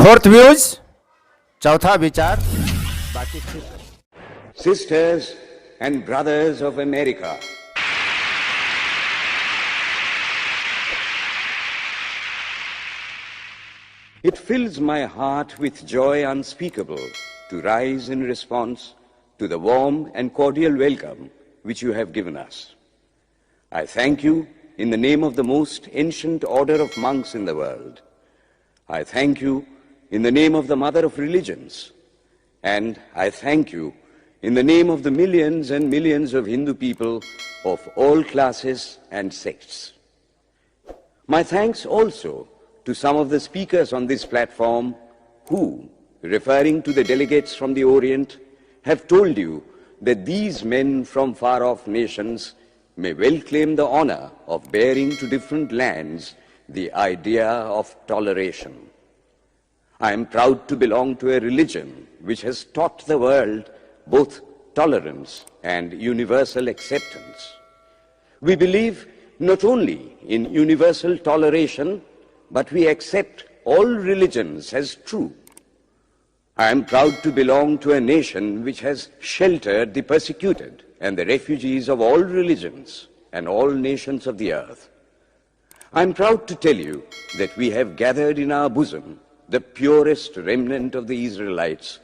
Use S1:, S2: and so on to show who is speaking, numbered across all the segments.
S1: Fourth views, चौथा विचार, बाकी
S2: Sisters and brothers of America, it fills my heart with joy unspeakable to rise in response to the warm and cordial welcome which you have given us. I thank you in the name of the most ancient order of monks in the world. I thank you in the name of the mother of religions. And I thank you in the name of the millions and millions of Hindu people of all classes and sects. My thanks also to some of the speakers on this platform who, referring to the delegates from the Orient, have told you that these men from far-off nations may well claim the honor of bearing to different lands the idea of toleration. I am proud to belong to a religion which has taught the world both tolerance and universal acceptance. We believe not only in universal toleration, but we accept all religions as true. I am proud to belong to a nation which has sheltered the persecuted and the refugees of all religions and all nations of the earth. I am proud to tell you that we have gathered in our bosom the purest remnant of the Israelites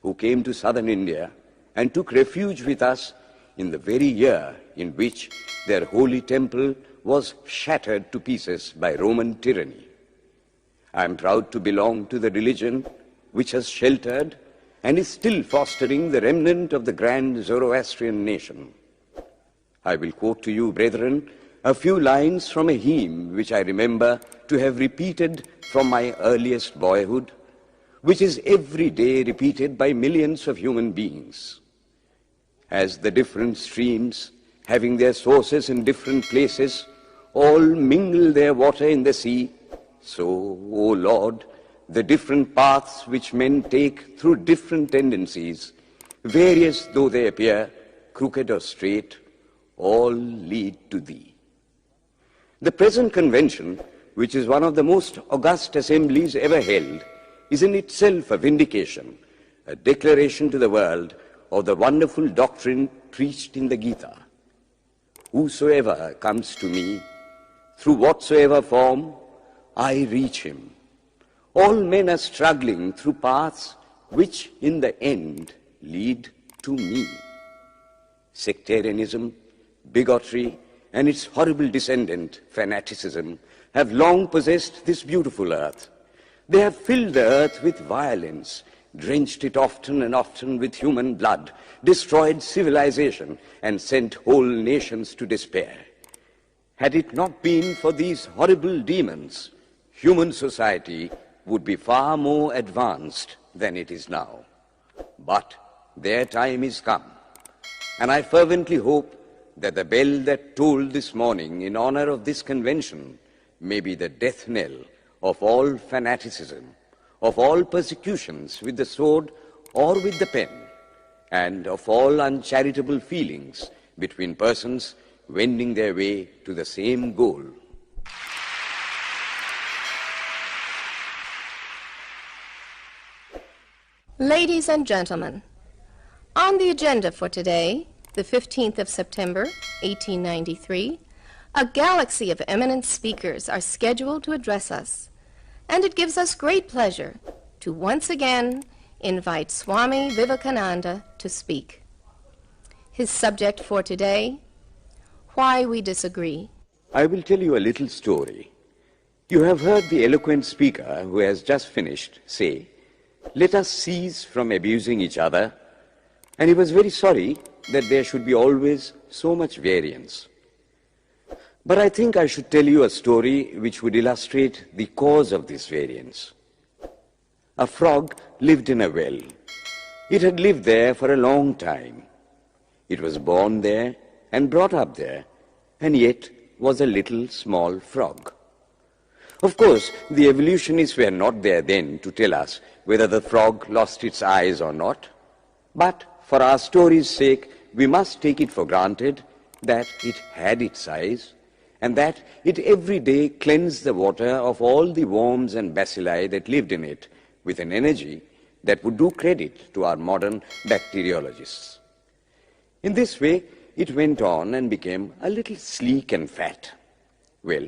S2: who came to southern India and took refuge with us in the very year in which their holy temple was shattered to pieces by Roman tyranny. I am proud to belong to the religion which has sheltered and is still fostering the remnant of the grand Zoroastrian nation. I will quote to you, brethren, a few lines from a hymn which I remember to have repeated from my earliest boyhood, which is every day repeated by millions of human beings. As the different streams, having their sources in different places, all mingle their water in the sea, so, O Lord, the different paths which men take through different tendencies, various though they appear, crooked or straight, all lead to Thee. The present convention, which is one of the most august assemblies ever held, is in itself a vindication, a declaration to the world of the wonderful doctrine preached in the Gita. Whosoever comes to me, through whatsoever form, I reach him. All men are struggling through paths which in the end lead to me. Sectarianism, bigotry, and its horrible descendant, fanaticism, have long possessed this beautiful earth. They have filled the earth with violence, drenched it often and often with human blood, destroyed civilization, and sent whole nations to despair. Had it not been for these horrible demons, human society would be far more advanced than it is now. But their time is come, and I fervently hope that the bell that tolled this morning in honor of this convention may be the death knell of all fanaticism, of all persecutions with the sword or with the pen, and of all uncharitable feelings between persons wending their way to the same goal.
S3: Ladies and gentlemen, on the agenda for today, the 15th of September, 1893, a galaxy of eminent speakers are scheduled to address us, and it gives us great pleasure to once again invite Swami Vivekananda to speak. His subject for today, Why We Disagree.
S2: I will tell you a little story. You have heard the eloquent speaker who has just finished say, "Let us cease from abusing each other," and he was very sorry that there should be always so much variance. But I think I should tell you a story which would illustrate the cause of this variance. A frog lived in a well. It had lived there for a long time. It was born there and brought up there, and yet was a little small frog. Of course, the evolutionists were not there then to tell us whether the frog lost its eyes or not, but for our story's sake, we must take it for granted that it had its eyes, and that it every day cleansed the water of all the worms and bacilli that lived in it with an energy that would do credit to our modern bacteriologists. In this way, it went on and became a little sleek and fat. Well,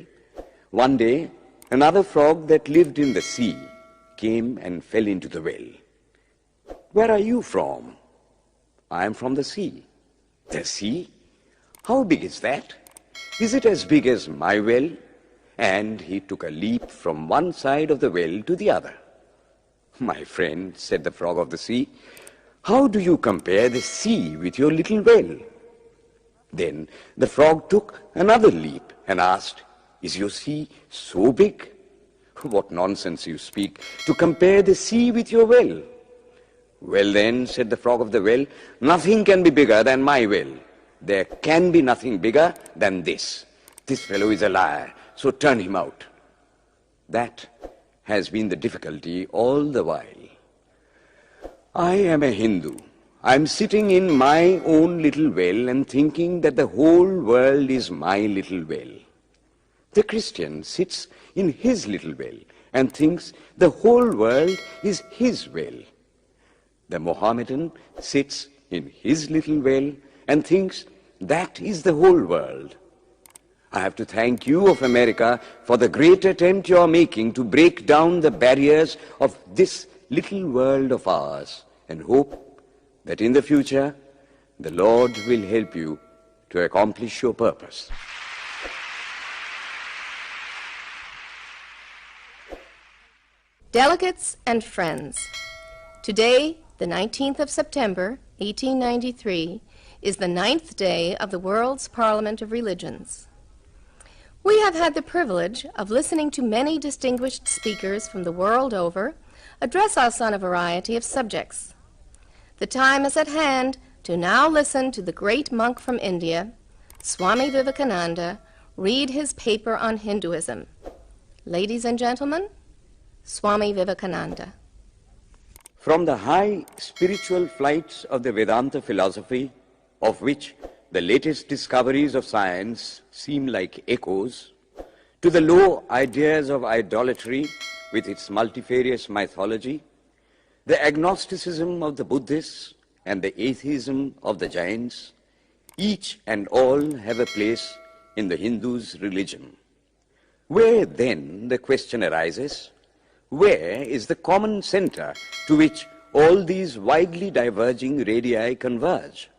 S2: one day, another frog that lived in the sea came and fell into the well. "Where are you from?" "I am from the sea." "The sea? How big is that? Is it as big as my well?" And he took a leap from one side of the well to the other. "My friend," said the frog of the sea, "how do you compare the sea with your little well?" Then the frog took another leap and asked, "Is your sea so big?" "What nonsense you speak, to compare the sea with your well." "Well then," said the frog of the well, "nothing can be bigger than my well. There can be nothing bigger than this. This fellow is a liar, so turn him out." That has been the difficulty all the while. I am a Hindu. I am sitting in my own little well and thinking that the whole world is my little well. The Christian sits in his little well and thinks the whole world is his well. The Mohammedan sits in his little well and thinks that is the whole world. I have to thank you of America for the great attempt you are making to break down the barriers of this little world of ours, and hope that in the future the Lord will help you to accomplish your purpose.
S3: Delegates and friends, today, the 19th of September, 1893, is the 9th day of the World's Parliament of Religions. We have had the privilege of listening to many distinguished speakers from the world over address us on a variety of subjects. The time is at hand to now listen to the great monk from India, Swami Vivekananda, read his paper on Hinduism. Ladies and gentlemen, Swami Vivekananda.
S2: From the high spiritual flights of the Vedanta philosophy, of which the latest discoveries of science seem like echoes, to the low ideas of idolatry with its multifarious mythology, the agnosticism of the Buddhists and the atheism of the Jains, each and all have a place in the Hindu's religion. Where then, the question arises, where is the common center to which all these widely diverging radii converge?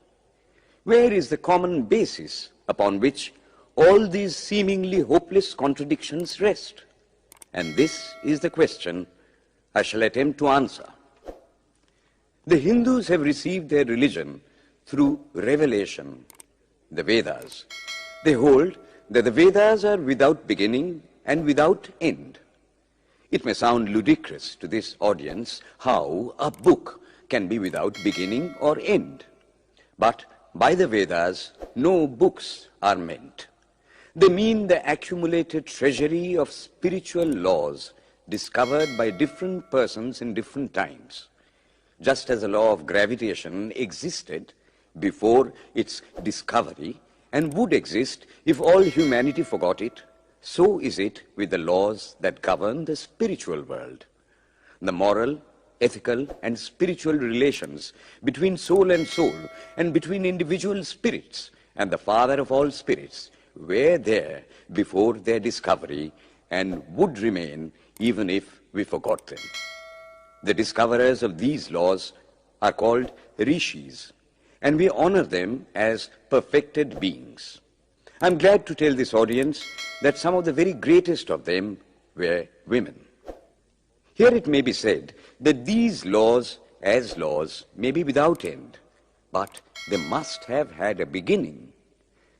S2: Where is the common basis upon which all these seemingly hopeless contradictions rest? And this is the question I shall attempt to answer. The Hindus have received their religion through revelation, the Vedas. They hold that the Vedas are without beginning and without end. It may sound ludicrous to this audience how a book can be without beginning or end. But by the Vedas, no books are meant. They mean the accumulated treasury of spiritual laws discovered by different persons in different times. Just as the law of gravitation existed before its discovery and would exist if all humanity forgot it, so is it with the laws that govern the spiritual world. The moral, ethical, and spiritual relations between soul and between individual spirits and the Father of all spirits were there before their discovery and would remain even if we forgot them. The discoverers of these laws are called rishis, and we honor them as perfected beings. I'm glad to tell this audience that some of the very greatest of them were women. Here it may be said that these laws, as laws, may be without end, but they must have had a beginning.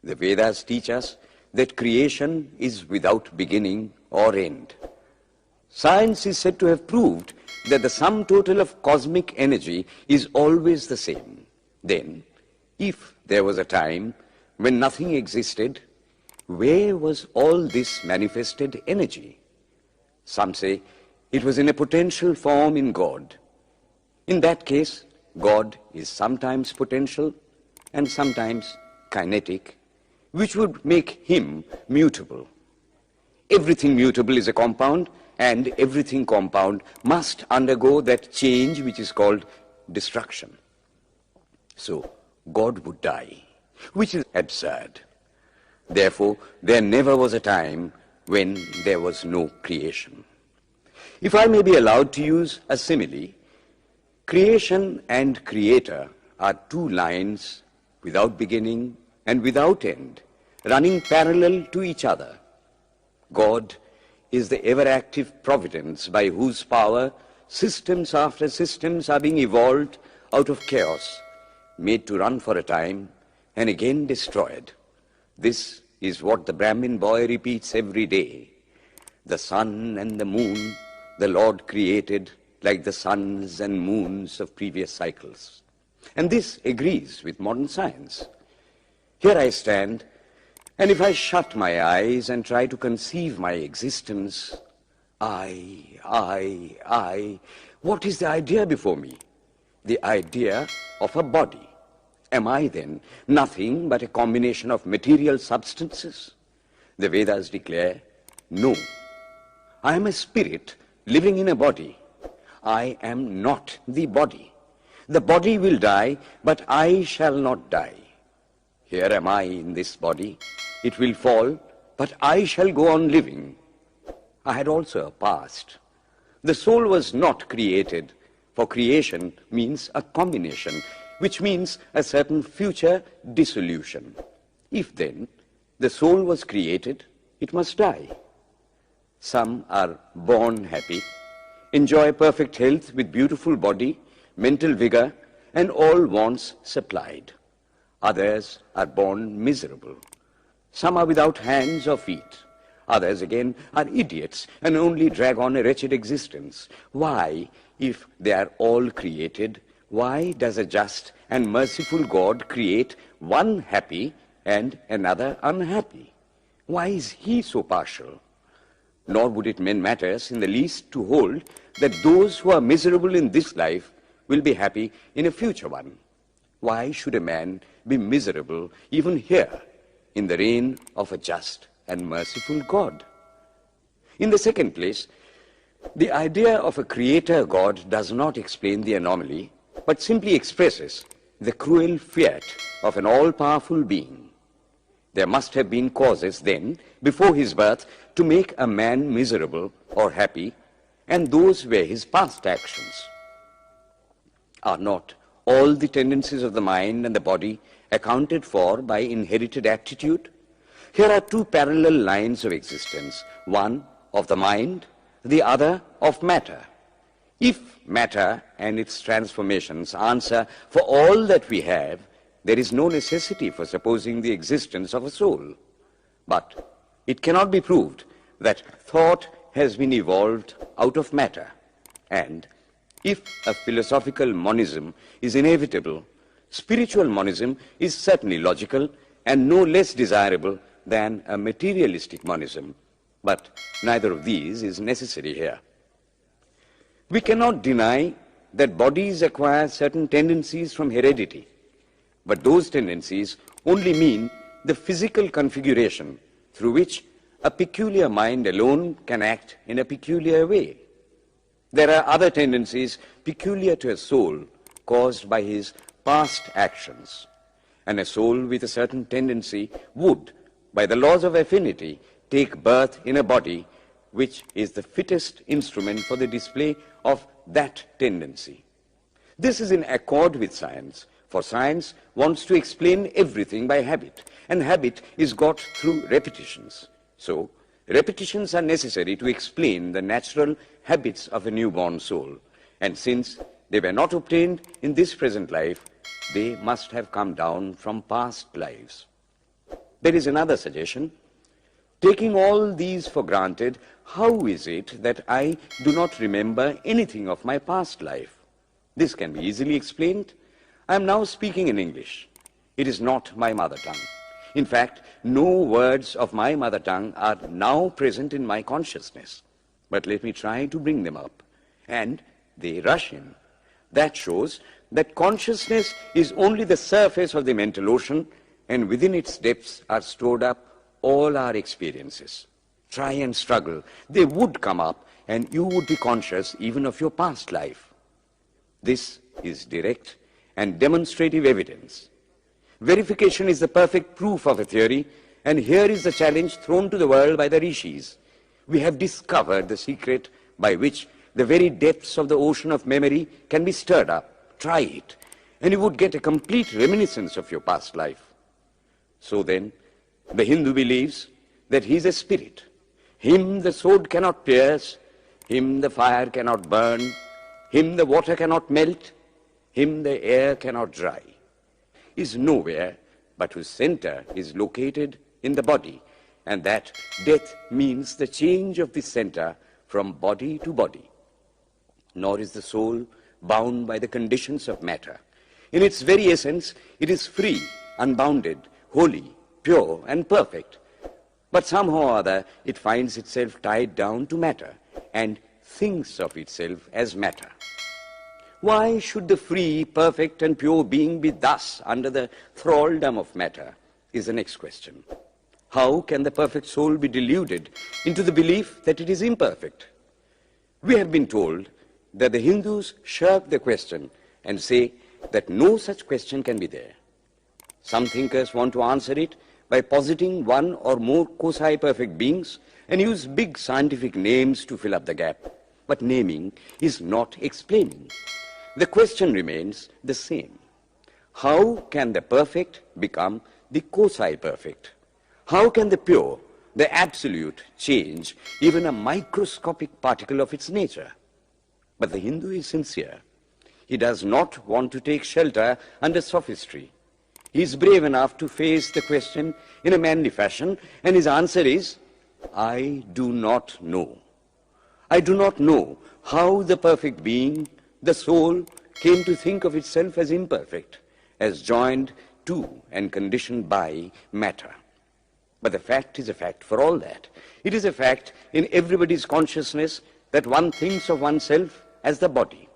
S2: The Vedas teach us that creation is without beginning or end. Science is said to have proved that the sum total of cosmic energy is always the same. Then, if there was a time when nothing existed, where was all this manifested energy? Some say it was in a potential form in God. In that case, God is sometimes potential and sometimes kinetic, which would make him mutable. Everything mutable is a compound, and everything compound must undergo that change which is called destruction. So God would die, which is absurd. Therefore, there never was a time when there was no creation. If I may be allowed to use a simile, creation and creator are two lines without beginning and without end, running parallel to each other. God is the ever-active providence by whose power systems after systems are being evolved out of chaos, made to run for a time and again destroyed. This is what the Brahmin boy repeats every day. The sun and the moon the Lord created like the suns and moons of previous cycles. And this agrees with modern science. Here I stand, and if I shut my eyes and try to conceive my existence, what is the idea before me? The idea of a body. Am I then nothing but a combination of material substances? The Vedas declare, no. I am a spirit living in a body. I am not the body. The body will die, but I shall not die. Here am I in this body. It will fall, but I shall go on living. I had also a past. The soul was not created, for creation means a combination, which means a certain future dissolution. If then the soul was created, it must die. Some are born happy, enjoy perfect health with beautiful body, mental vigor, and all wants supplied. Others are born miserable. Some are without hands or feet. Others again are idiots and only drag on a wretched existence. Why, if they are all created, why does a just and merciful God create one happy and another unhappy? Why is he so partial? Nor would it mend matters in the least to hold that those who are miserable in this life will be happy in a future one. Why should a man be miserable even here in the reign of a just and merciful God? In the second place, the idea of a creator God does not explain the anomaly, but simply expresses the cruel fiat of an all-powerful being. There must have been causes then, before his birth, to make a man miserable or happy, and those were his past actions. Are not all the tendencies of the mind and the body accounted for by inherited aptitude? Here are two parallel lines of existence, one of the mind, the other of matter. If matter and its transformations answer for all that we have, there is no necessity for supposing the existence of a soul. But it cannot be proved that thought has been evolved out of matter. And if a philosophical monism is inevitable, spiritual monism is certainly logical and no less desirable than a materialistic monism. But neither of these is necessary here. We cannot deny that bodies acquire certain tendencies from heredity, but those tendencies only mean the physical configuration through which a peculiar mind alone can act in a peculiar way. There are other tendencies peculiar to a soul caused by his past actions, and a soul with a certain tendency would, by the laws of affinity, take birth in a body which is the fittest instrument for the display of that tendency. This is in accord with science, for science wants to explain everything by habit, and habit is got through repetitions. So, repetitions are necessary to explain the natural habits of a newborn soul, and since they were not obtained in this present life, they must have come down from past lives. There is another suggestion. Taking all these for granted, how is it that I do not remember anything of my past life? This can be easily explained. I am now speaking in English. It is not my mother tongue. In fact, no words of my mother tongue are now present in my consciousness. But let me try to bring them up. And they rush in. That shows that consciousness is only the surface of the mental ocean, and within its depths are stored up all our experiences. Try and struggle, they would come up, and you would be conscious even of your past life. This is direct and demonstrative evidence. Verification is the perfect proof of a theory, and here is the challenge thrown to the world by the rishis. We have discovered the secret by which the very depths of the ocean of memory can be stirred up. Try it, and you would get a complete reminiscence of your past life. So then, the Hindu believes that he is a spirit. Him the sword cannot pierce, him the fire cannot burn, him the water cannot melt, him the air cannot dry. He is nowhere but whose center is located in the body, and that death means the change of the center from body to body. Nor is the soul bound by the conditions of matter. In its very essence, it is free, unbounded, holy, pure, and perfect. But somehow or other, it finds itself tied down to matter and thinks of itself as matter. Why should the free, perfect, and pure being be thus under the thraldom of matter is the next question. How can the perfect soul be deluded into the belief that it is imperfect? We have been told that the Hindus shirk the question and say that no such question can be there. Some thinkers want to answer it by positing one or more quasi-perfect beings and use big scientific names to fill up the gap. But naming is not explaining. The question remains the same. How can the perfect become the quasi-perfect? How can the pure, the absolute, change even a microscopic particle of its nature? But the Hindu is sincere. He does not want to take shelter under sophistry. He is brave enough to face the question in a manly fashion, and his answer is, I do not know. I do not know how the perfect being, the soul, came to think of itself as imperfect, as joined to and conditioned by matter. But the fact is a fact for all that. It is a fact in everybody's consciousness that one thinks of oneself as the body.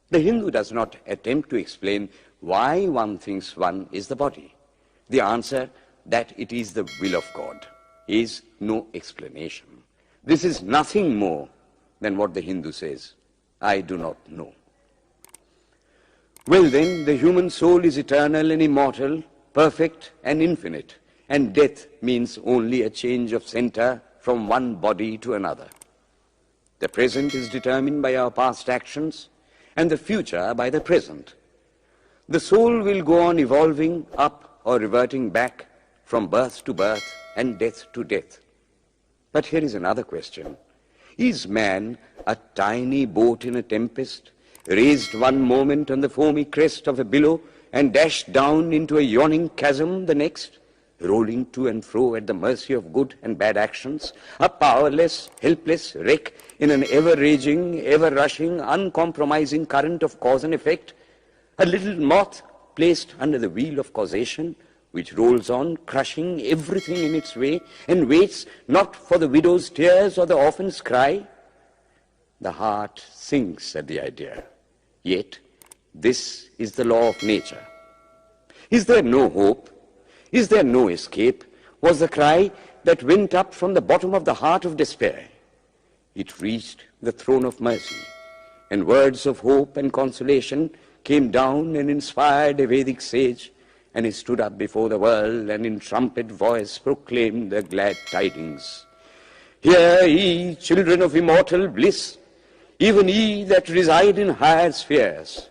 S2: The Hindu does not attempt to explain why one thinks one is the body. The answer, that it is the will of God, is no explanation. This is nothing more than what the Hindu says, I do not know. Well then, the human soul is eternal and immortal, perfect and infinite, and death means only a change of center from one body to another. The present is determined by our past actions, and the future by the present. The soul will go on evolving up or reverting back from birth to birth and death to death. But here is another question. Is man a tiny boat in a tempest, raised one moment on the foamy crest of a billow and dashed down into a yawning chasm the next, rolling to and fro at the mercy of good and bad actions, a powerless, helpless wreck in an ever-raging, ever-rushing, uncompromising current of cause and effect, a little moth placed under the wheel of causation, which rolls on, crushing everything in its way, and waits not for the widow's tears or the orphan's cry? The heart sinks at the idea. Yet, this is the law of nature. Is there no hope? Is there no escape? Was the cry that went up from the bottom of the heart of despair. It reached the throne of mercy, and words of hope and consolation came down and inspired a Vedic sage, and he stood up before the world and in trumpet voice proclaimed the glad tidings. Hear ye, children of immortal bliss, even ye that reside in higher spheres.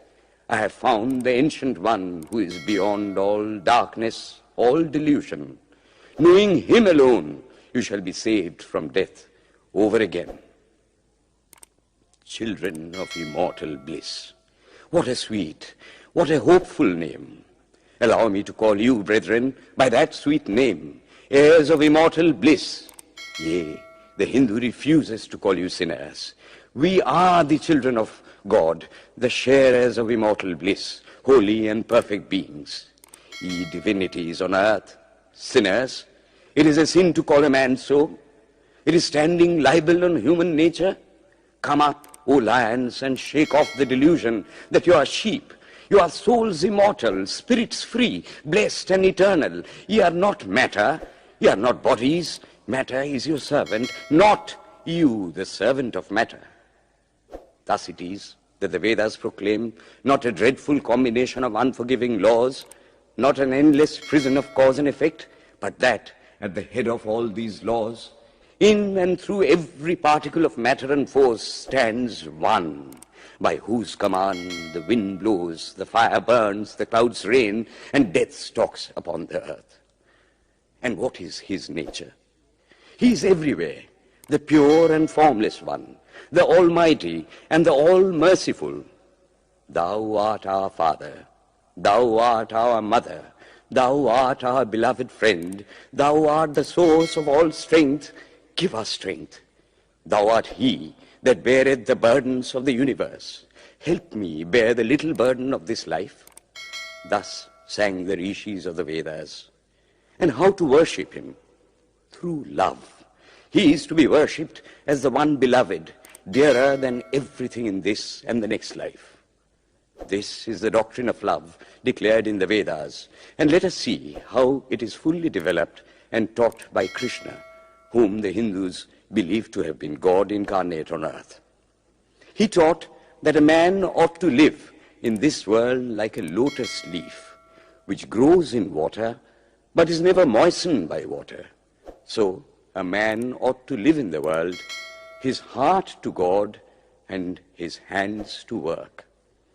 S2: I have found the ancient one who is beyond all darkness, all delusion. Knowing him alone, you shall be saved from death over again. Children of immortal bliss. What a sweet, what a hopeful name. Allow me to call you, brethren, by that sweet name, heirs of immortal bliss. Yea, the Hindu refuses to call you sinners. We are the children of God, the sharers of immortal bliss, holy and perfect beings. Ye divinities on earth, sinners, it is a sin to call a man so. It is standing libel on human nature. Come up, O lions, and shake off the delusion that you are sheep. You are souls immortal, spirits free, blessed and eternal. Ye are not matter, ye are not bodies. Matter is your servant, not you the servant of matter. Thus it is that the Vedas proclaim not a dreadful combination of unforgiving laws, not an endless prison of cause and effect, but that at the head of all these laws, in and through every particle of matter and force, stands one, by whose command the wind blows, the fire burns, the clouds rain, and death stalks upon the earth. And what is his nature? He is everywhere, the pure and formless one, the Almighty and the All-Merciful. Thou art our Father, thou art our Mother, thou art our beloved friend, thou art the source of all strength. Give us strength. Thou art he that beareth the burdens of the universe. Help me bear the little burden of this life. Thus sang the rishis of the Vedas. And how to worship him? Through love. He is to be worshipped as the one beloved, dearer than everything in this and the next life. This is the doctrine of love declared in the Vedas, and let us see how it is fully developed and taught by Krishna, whom the Hindus believe to have been God incarnate on earth. He taught that a man ought to live in this world like a lotus leaf, which grows in water but is never moistened by water. So a man ought to live in the world, his heart to God and his hands to work.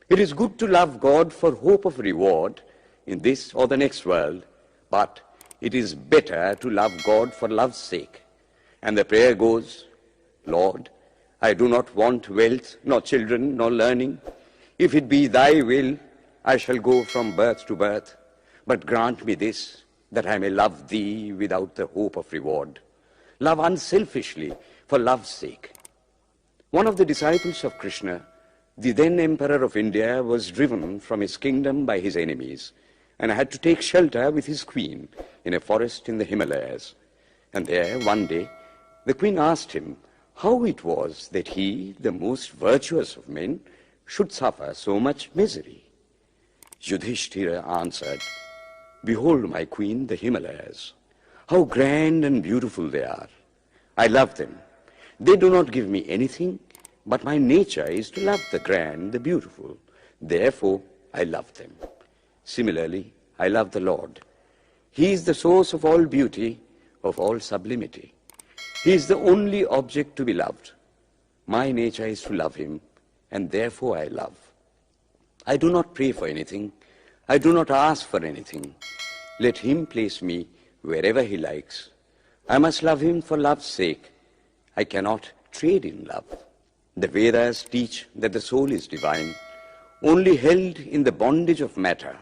S2: It is good to love God for hope of reward in this or the next world, but it is better to love God for love's sake. And the prayer goes, Lord, I do not want wealth, nor children, nor learning. If it be thy will, I shall go from birth to birth. But grant me this, that I may love thee without the hope of reward. Love unselfishly for love's sake. One of the disciples of Krishna, the then Emperor of India, was driven from his kingdom by his enemies and had to take shelter with his queen in a forest in the Himalayas. And there, one day, the queen asked him how it was that he, the most virtuous of men, should suffer so much misery. Yudhishthira answered, Behold, my queen, the Himalayas. How grand and beautiful they are. I love them. They do not give me anything, but my nature is to love the grand, the beautiful. Therefore, I love them. Similarly, I love the Lord. He is the source of all beauty, of all sublimity. He is the only object to be loved. My nature is to love him, and therefore I love. I do not pray for anything. I do not ask for anything. Let him place me wherever he likes. I must love him for love's sake. I cannot trade in love. The Vedas teach that the soul is divine, only held in the bondage of matter.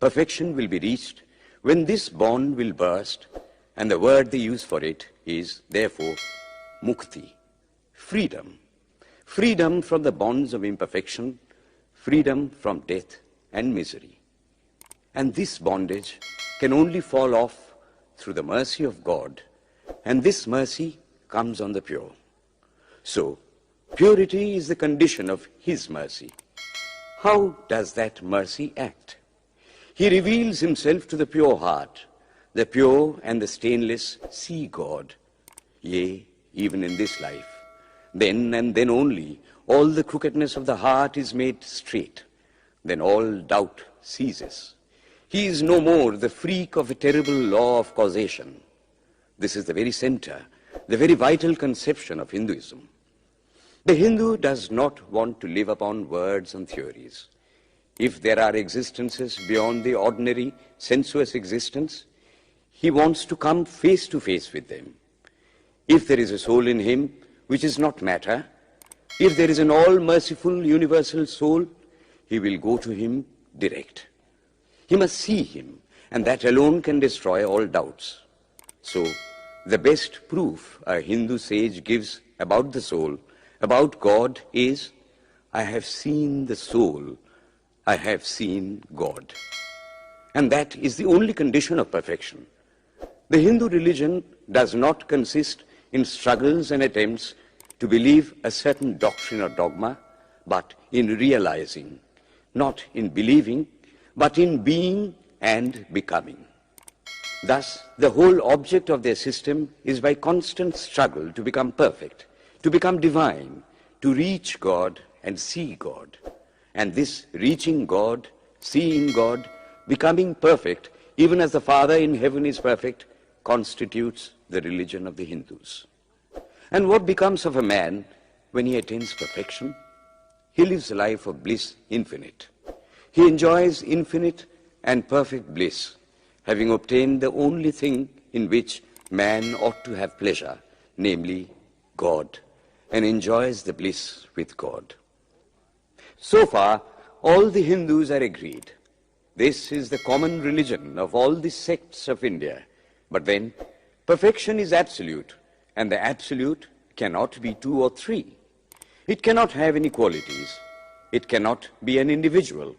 S2: Perfection will be reached when this bond will burst, and the word they use for it is, therefore, mukti, freedom. Freedom from the bonds of imperfection, freedom from death and misery. And this bondage can only fall off through the mercy of God, and this mercy comes on the pure. So, purity is the condition of his mercy. How does that mercy act? He reveals himself to the pure heart. The pure and the stainless see God, yea, even in this life. Then and then only, all the crookedness of the heart is made straight. Then all doubt ceases. He is no more the freak of a terrible law of causation. This is the very center, the very vital conception of Hinduism. The Hindu does not want to live upon words and theories. If there are existences beyond the ordinary sensuous existence, he wants to come face to face with them. If there is a soul in him which is not matter, if there is an all-merciful universal soul, he will go to him direct. He must see him, and that alone can destroy all doubts. So, the best proof a Hindu sage gives about the soul, about God, is, I have seen the soul, I have seen God. And that is the only condition of perfection. The Hindu religion does not consist in struggles and attempts to believe a certain doctrine or dogma, but in realizing, not in believing, but in being and becoming. Thus, the whole object of their system is by constant struggle to become perfect, to become divine, to reach God and see God. And this reaching God, seeing God, becoming perfect, even as the Father in heaven is perfect, constitutes the religion of the Hindus. And what becomes of a man when he attains perfection? He lives a life of bliss infinite. He enjoys infinite and perfect bliss, having obtained the only thing in which man ought to have pleasure, namely God, and enjoys the bliss with God. So far, all the Hindus are agreed. This is the common religion of all the sects of India. But then, perfection is absolute, and the absolute cannot be two or three. It cannot have any qualities. It cannot be an individual.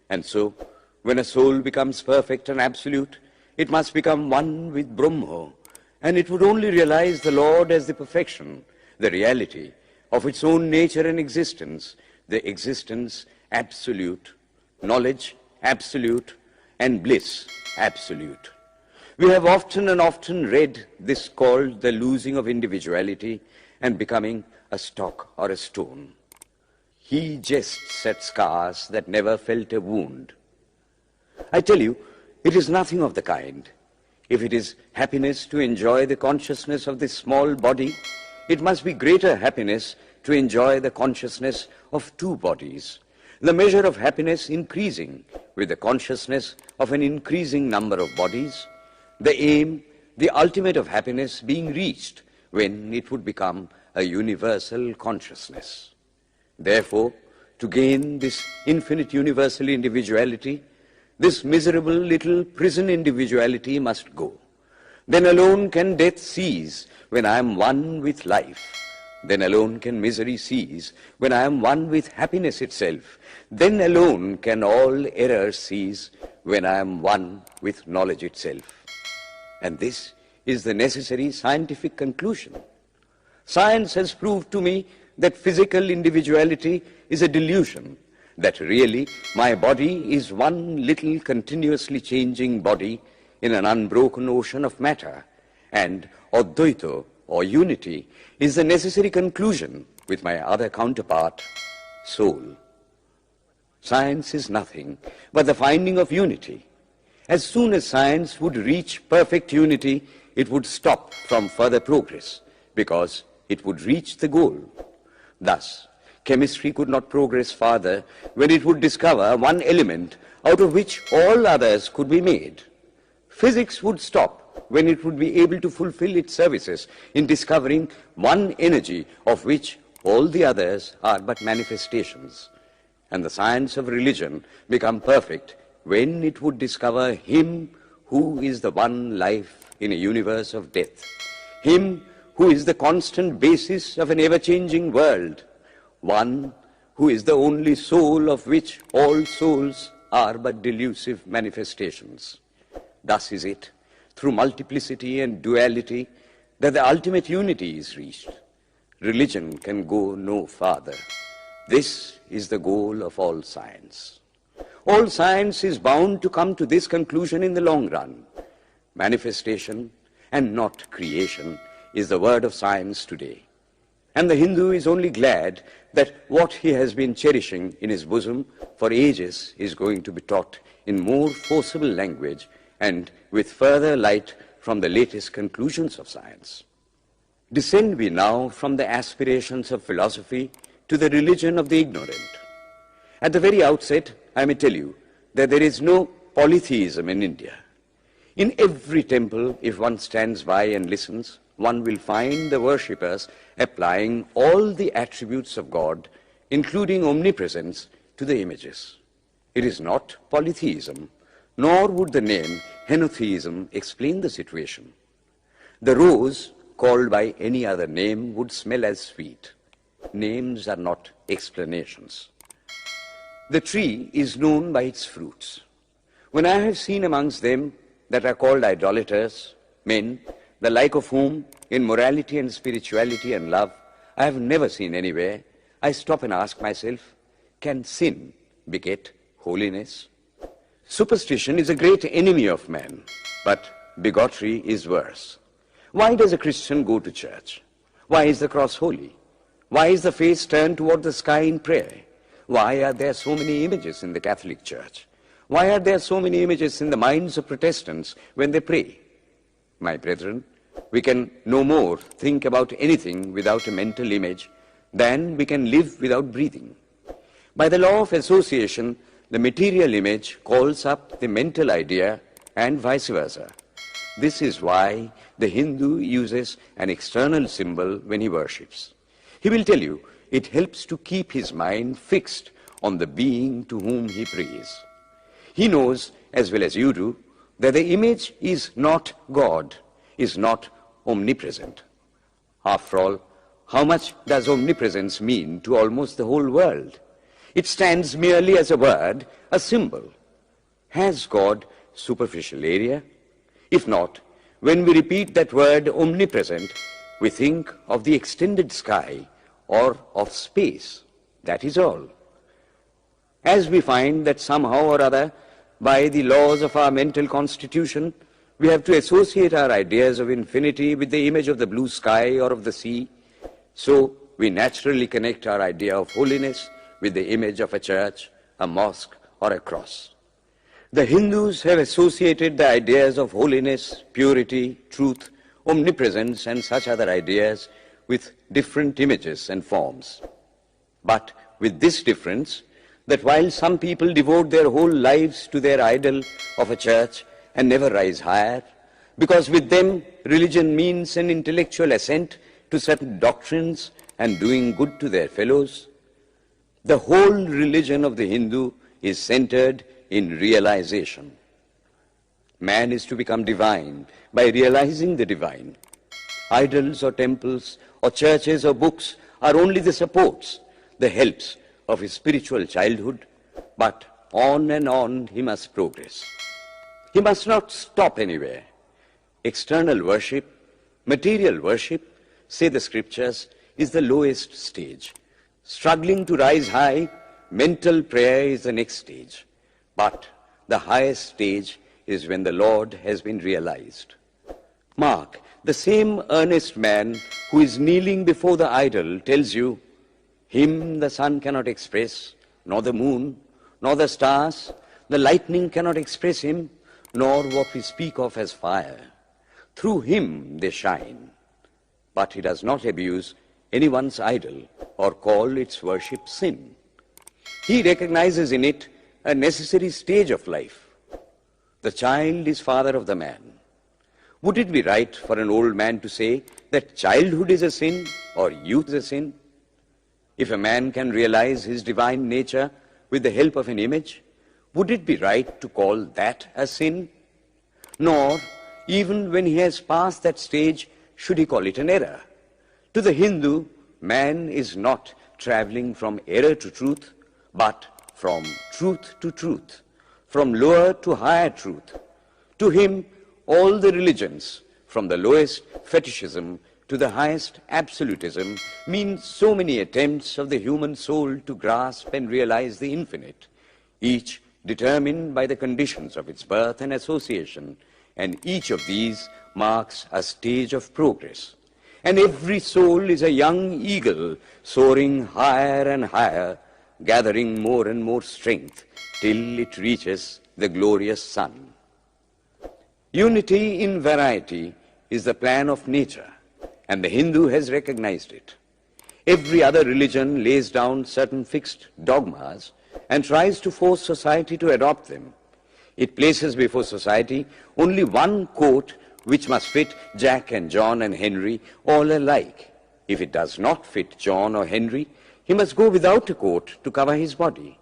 S2: And so, when a soul becomes perfect and absolute, it must become one with Brahma, and it would only realize the Lord as the perfection, the reality of its own nature and existence, the existence absolute, knowledge absolute, and bliss absolute. We have often and often read this called the losing of individuality and becoming a stock or a stone. He jests at scars that never felt a wound. I tell you, it is nothing of the kind. If it is happiness to enjoy the consciousness of this small body, it must be greater happiness to enjoy the consciousness of two bodies, the measure of happiness increasing with the consciousness of an increasing number of bodies, the aim, the ultimate of happiness being reached when it would become a universal consciousness. Therefore, to gain this infinite universal individuality, this miserable little prison individuality must go. Then alone can death cease when I am one with life. Then alone can misery cease when I am one with happiness itself. Then alone can all error cease when I am one with knowledge itself. And this is the necessary scientific conclusion. Science has proved to me that physical individuality is a delusion, that really my body is one little continuously changing body in an unbroken ocean of matter, and Advaita, or unity, is the necessary conclusion with my other counterpart, soul. Science is nothing but the finding of unity. As soon as science would reach perfect unity, it would stop from further progress, because it would reach the goal. Thus, chemistry could not progress farther when it would discover one element out of which all others could be made. Physics would stop when it would be able to fulfill its services in discovering one energy of which all the others are but manifestations. And the science of religion become perfect when it would discover Him who is the one life in a universe of death, Him who is the constant basis of an ever-changing world, one who is the only soul of which all souls are but delusive manifestations. Thus is it, through multiplicity and duality, that the ultimate unity is reached. Religion can go no farther. This is the goal of all science. All science is bound to come to this conclusion in the long run. Manifestation and not creation is the word of science today. And the Hindu is only glad that what he has been cherishing in his bosom for ages is going to be taught in more forcible language and with further light from the latest conclusions of science. Descend we now from the aspirations of philosophy to the religion of the ignorant. At the very outset, I may tell you that there is no polytheism in India. In every temple, if one stands by and listens, one will find the worshippers applying all the attributes of God, including omnipresence, to the images. It is not polytheism, nor would the name henotheism explain the situation. The rose, called by any other name, would smell as sweet. Names are not explanations. The tree is known by its fruits. When I have seen amongst them that are called idolaters, men, the like of whom, in morality and spirituality and love, I have never seen anywhere, I stop and ask myself, can sin beget holiness? Superstition is a great enemy of man, but bigotry is worse. Why does a Christian go to church? Why is the cross holy? Why is the face turned toward the sky in prayer? Why are there so many images in the Catholic Church? Why are there so many images in the minds of Protestants when they pray? My brethren, we can no more think about anything without a mental image than we can live without breathing. By the law of association, the material image calls up the mental idea and vice versa. This is why the Hindu uses an external symbol when he worships. He will tell you it helps to keep his mind fixed on the being to whom he prays. He knows, as well as you do, that the image is not God, is not omnipresent. After all, how much does omnipresence mean to almost the whole world? It stands merely as a word, a symbol. Has God superficial area? If not, when we repeat that word omnipresent, we think of the extended sky or of space. That is all. As we find that somehow or other, by the laws of our mental constitution, we have to associate our ideas of infinity with the image of the blue sky or of the sea, so we naturally connect our idea of holiness with the image of a church, a mosque, or a cross. The Hindus have associated the ideas of holiness, purity, truth, omnipresence, and such other ideas with different images and forms. But with this difference, that while some people devote their whole lives to their idol of a church and never rise higher, because with them religion means an intellectual assent to certain doctrines and doing good to their fellows, the whole religion of the Hindu is centered in realization. Man is to become divine by realizing the divine. Idols or temples or churches or books are only the supports, the helps of his spiritual childhood, but on and on he must progress. He must not stop anywhere. External worship, material worship, say the scriptures, is the lowest stage. Struggling to rise high, mental prayer is the next stage. But the highest stage is when the Lord has been realized. Mark, the same earnest man who is kneeling before the idol tells you, him the sun cannot express, nor the moon, nor the stars, the lightning cannot express him, nor what we speak of as fire. Through him they shine. But he does not abuse anyone's idol or call its worship sin. He recognizes in it a necessary stage of life. The child is father of the man. Would it be right for an old man to say that childhood is a sin or youth is a sin? If a man can realize his divine nature with the help of an image, would it be right to call that a sin? Nor, even when he has passed that stage, should he call it an error. To the Hindu, man is not traveling from error to truth, but from truth to truth, from lower to higher truth. To him, all the religions, from the lowest fetishism to the highest absolutism, mean so many attempts of the human soul to grasp and realize the infinite, each determined by the conditions of its birth and association, and each of these marks a stage of progress. And every soul is a young eagle soaring higher and higher, gathering more and more strength till it reaches the glorious sun. Unity in variety is the plan of nature, and the Hindu has recognized it. Every other religion lays down certain fixed dogmas and tries to force society to adopt them. It places before society only one coat which must fit Jack and John and Henry all alike. If it does not fit John or Henry, he must go without a coat to cover his body.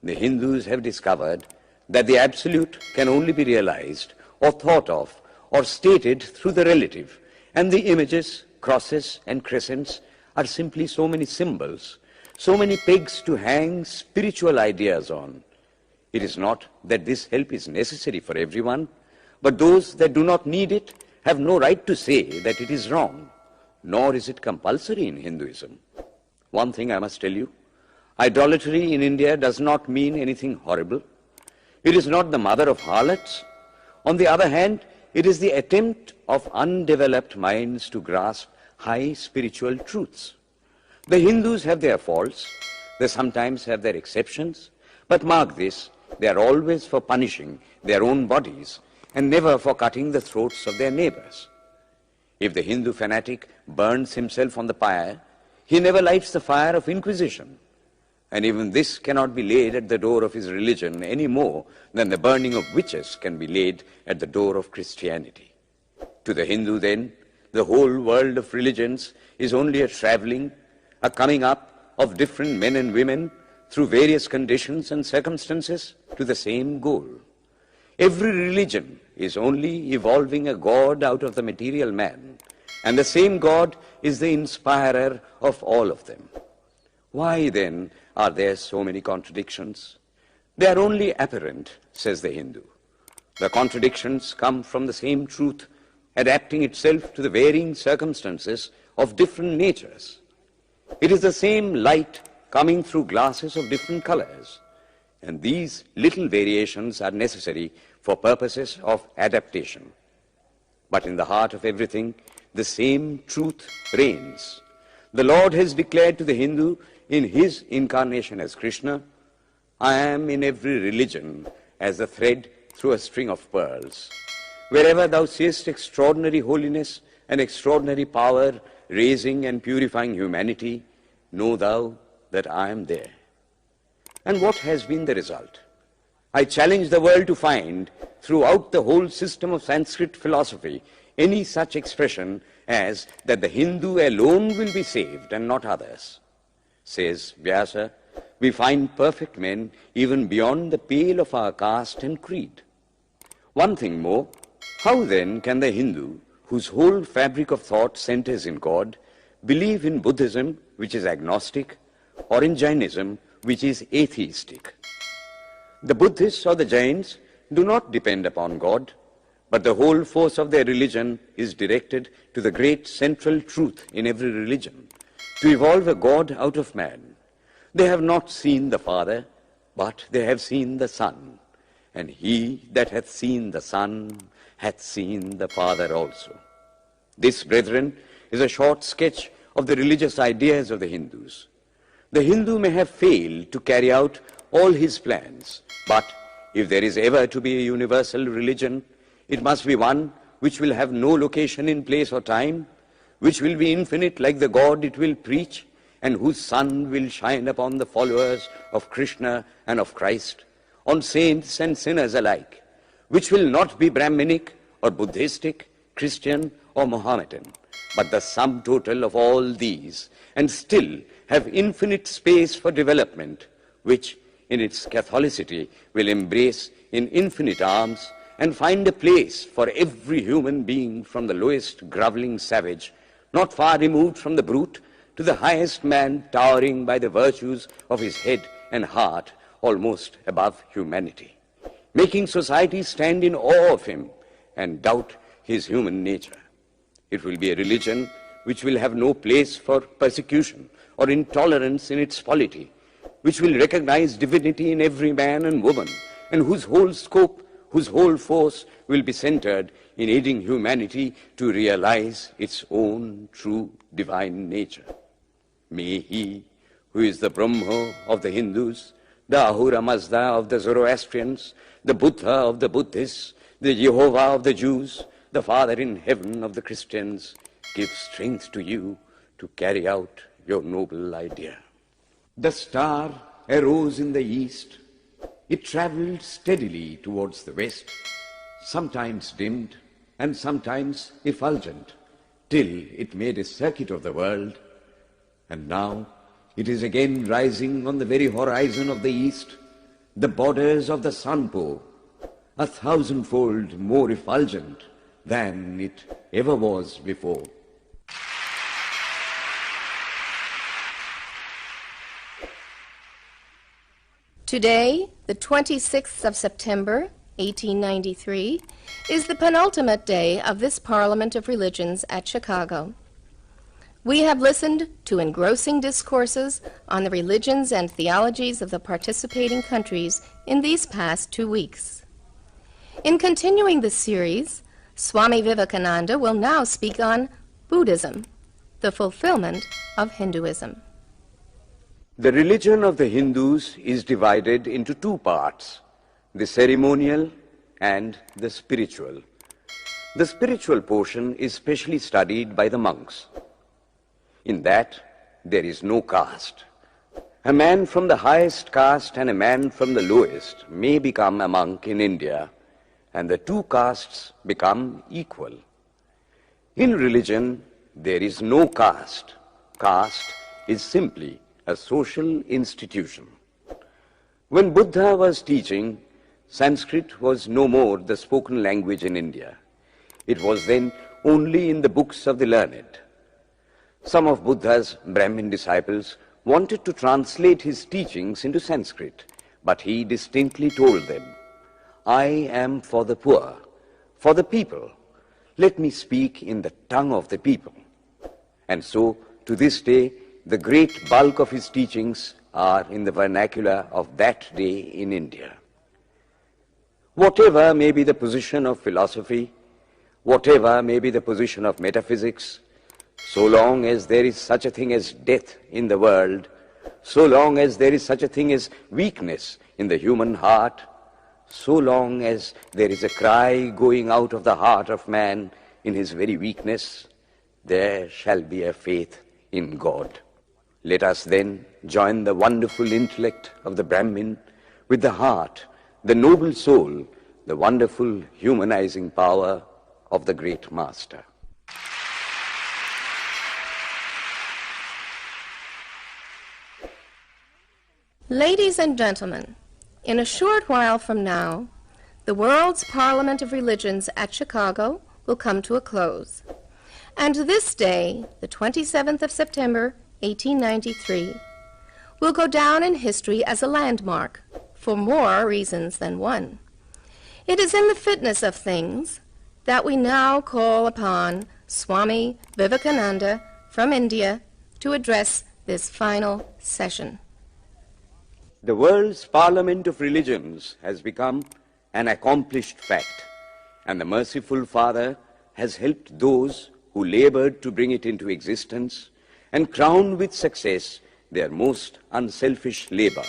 S2: The Hindus have discovered that the absolute can only be realized or thought of or stated through the relative, and the images, crosses and crescents are simply so many symbols, so many pegs to hang spiritual ideas on. It is not that this help is necessary for everyone, but those that do not need it have no right to say that it is wrong, nor is it compulsory in Hinduism. One thing I must tell you, idolatry in India does not mean anything horrible. It is not the mother of harlots. On the other hand, It is the attempt of undeveloped minds to grasp high spiritual truths. The Hindus have their faults, they sometimes have their exceptions, but mark this, they are always for punishing their own bodies and never for cutting the throats of their neighbors. If the Hindu fanatic burns himself on the pyre, he never lights the fire of inquisition. And even this cannot be laid at the door of his religion any more than the burning of witches can be laid at the door of Christianity. To the Hindu, then, the whole world of religions is only a traveling, a coming up of different men and women through various conditions and circumstances to the same goal. Every religion is only evolving a God out of the material man, and the same God is the inspirer of all of them. Why, then, are there so many contradictions? They are only apparent, says the Hindu. The contradictions come from the same truth, adapting itself to the varying circumstances of different natures. It is the same light coming through glasses of different colors, and these little variations are necessary for purposes of adaptation. But in the heart of everything, the same truth reigns. The Lord has declared to the Hindu in his incarnation as Krishna, I am in every religion as a thread through a string of pearls. Wherever thou seest extraordinary holiness and extraordinary power raising and purifying humanity, know thou that I am there. And what has been the result? I challenge the world to find throughout the whole system of Sanskrit philosophy any such expression as that the Hindu alone will be saved and not others. Says Vyasa, we find perfect men even beyond the pale of our caste and creed. One thing more, how then can the Hindu, whose whole fabric of thought centers in God, believe in Buddhism, which is agnostic, or in Jainism, which is atheistic? The Buddhists or the Jains do not depend upon God, but the whole force of their religion is directed to the great central truth in every religion, to evolve a God out of man. They have not seen the Father, but they have seen the Son, and he that hath seen the Son hath seen the Father also. This, brethren, is a short sketch of the religious ideas of the Hindus. The Hindu may have failed to carry out all his plans, but if there is ever to be a universal religion, it must be one which will have no location in place or time, which will be infinite like the God it will preach, and whose sun will shine upon the followers of Krishna and of Christ, on saints and sinners alike, which will not be Brahminic or Buddhistic, Christian or Mohammedan, but the sum total of all these, and still have infinite space for development, which in its Catholicity will embrace in infinite arms and find a place for every human being, from the lowest groveling savage, not far removed from the brute, to the highest man towering by the virtues of his head and heart almost above humanity, making society stand in awe of him and doubt his human nature. It will be a religion which will have no place for persecution or intolerance in its polity, which will recognize divinity in every man and woman, and whose whole scope, whose whole force will be centered in aiding humanity to realize its own true divine nature. May he, who is the Brahma of the Hindus, the Ahura Mazda of the Zoroastrians, the Buddha of the Buddhists, the Jehovah of the Jews, the Father in heaven of the Christians, give strength to you to carry out your noble idea. The star arose in the east. It traveled steadily towards the west, sometimes dimmed and sometimes effulgent, till it made a circuit of the world. And now it is again rising on the very horizon of the east, the borders of the sun pole, 1,000-fold more effulgent than it ever was before.
S3: Today, the 26th of September, 1893, is the penultimate day of this Parliament of Religions at Chicago. We have listened to engrossing discourses on the religions and theologies of the participating countries in these past 2 weeks. In continuing this series, Swami Vivekananda will now speak on Buddhism, the fulfillment of Hinduism.
S2: The religion of the Hindus is divided into two parts, the ceremonial and the spiritual. The spiritual portion is specially studied by the monks. In that, there is no caste. A man from the highest caste and a man from the lowest may become a monk in India, and the two castes become equal. In religion, there is no caste. Caste is simply a social institution. When Buddha was teaching, Sanskrit was no more the spoken language in India. It was then only in the books of the learned. Some of Buddha's Brahmin disciples wanted to translate his teachings into Sanskrit, but he distinctly told them, "I am for the poor, for the people. Let me speak in the tongue of the people." And so, to this day, the great bulk of his teachings are in the vernacular of that day in India. Whatever may be the position of philosophy, whatever may be the position of metaphysics, so long as there is such a thing as death in the world, so long as there is such a thing as weakness in the human heart, so long as there is a cry going out of the heart of man in his very weakness, there shall be a faith in God. Let us then join the wonderful intellect of the Brahmin with the heart, the noble soul, the wonderful humanizing power of the great Master.
S3: Ladies and gentlemen, in a short while from now, the World's Parliament of Religions at Chicago will come to a close. And this day, the 27th of September, 1893, will go down in history as a landmark for more reasons than one. It is in the fitness of things that we now call upon Swami Vivekananda from India to address this final session.
S2: The world's parliament of religions has become an accomplished fact, and the merciful Father has helped those who labored to bring it into existence and crown with success their most unselfish labor.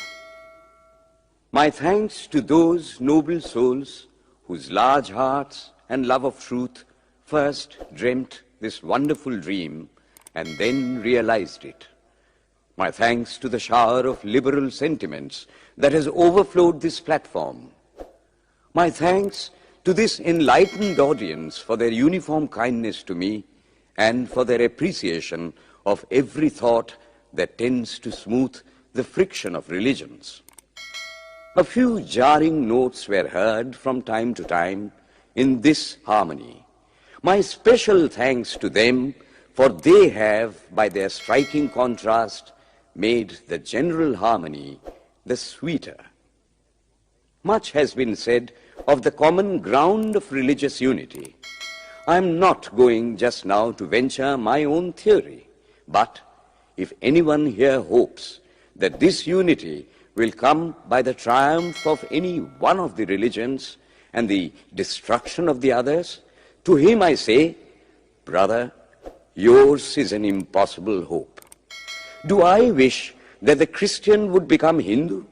S2: My thanks to those noble souls whose large hearts and love of truth first dreamt this wonderful dream and then realized it. My thanks to the shower of liberal sentiments that has overflowed this platform. My thanks to this enlightened audience for their uniform kindness to me and for their appreciation of every thought that tends to smooth the friction of religions. A few jarring notes were heard from time to time in this harmony. My special thanks to them, for they have, by their striking contrast, made the general harmony the sweeter. Much has been said of the common ground of religious unity. I am not going just now to venture my own theory, but if anyone here hopes that this unity will come by the triumph of any one of the religions and the destruction of the others, to him I say, brother, yours is an impossible hope. Do I wish that the Christian would become Hindu?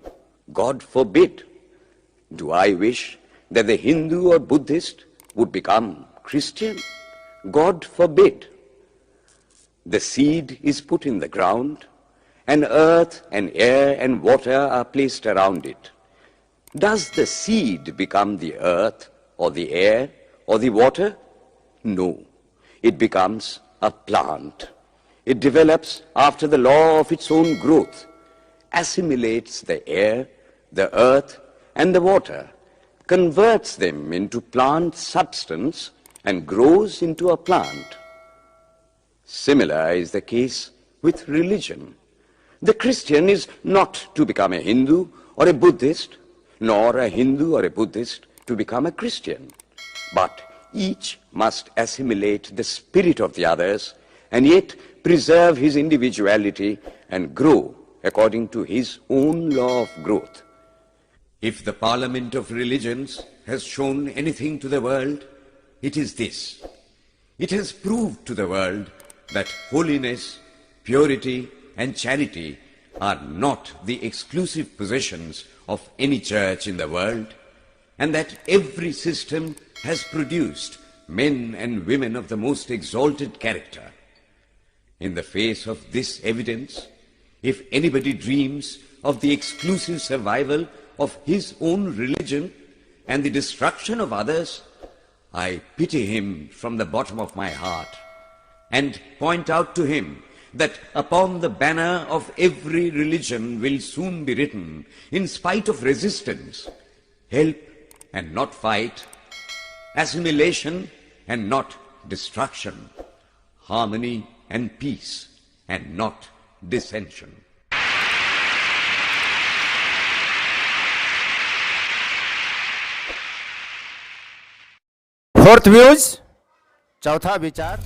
S2: God forbid. Do I wish that the Hindu or Buddhist would become Christian? God forbid. The seed is put in the ground, and earth and air and water are placed around it. Does the seed become the earth or the air or the water? No. It becomes a plant. It develops after the law of its own growth, assimilates the air, the earth, and the water, converts them into plant substance, and grows into a plant. Similar is the case with religion. The Christian is not to become a Hindu or a Buddhist, nor a Hindu or a Buddhist to become a Christian, but each must assimilate the spirit of the others and yet preserve his individuality and grow according to his own law of growth. If the Parliament of Religions has shown anything to the world, it is this. It has proved to the world that holiness, purity, and charity are not the exclusive possessions of any church in the world, and that every system has produced men and women of the most exalted character. In the face of this evidence, if anybody dreams of the exclusive survival of his own religion and the destruction of others, I pity him from the bottom of my heart and point out to him that upon the banner of every religion will soon be written, in spite of resistance, help and not fight, assimilation and not destruction, harmony and peace and not dissension.
S1: Fourth views, चौथा विचार।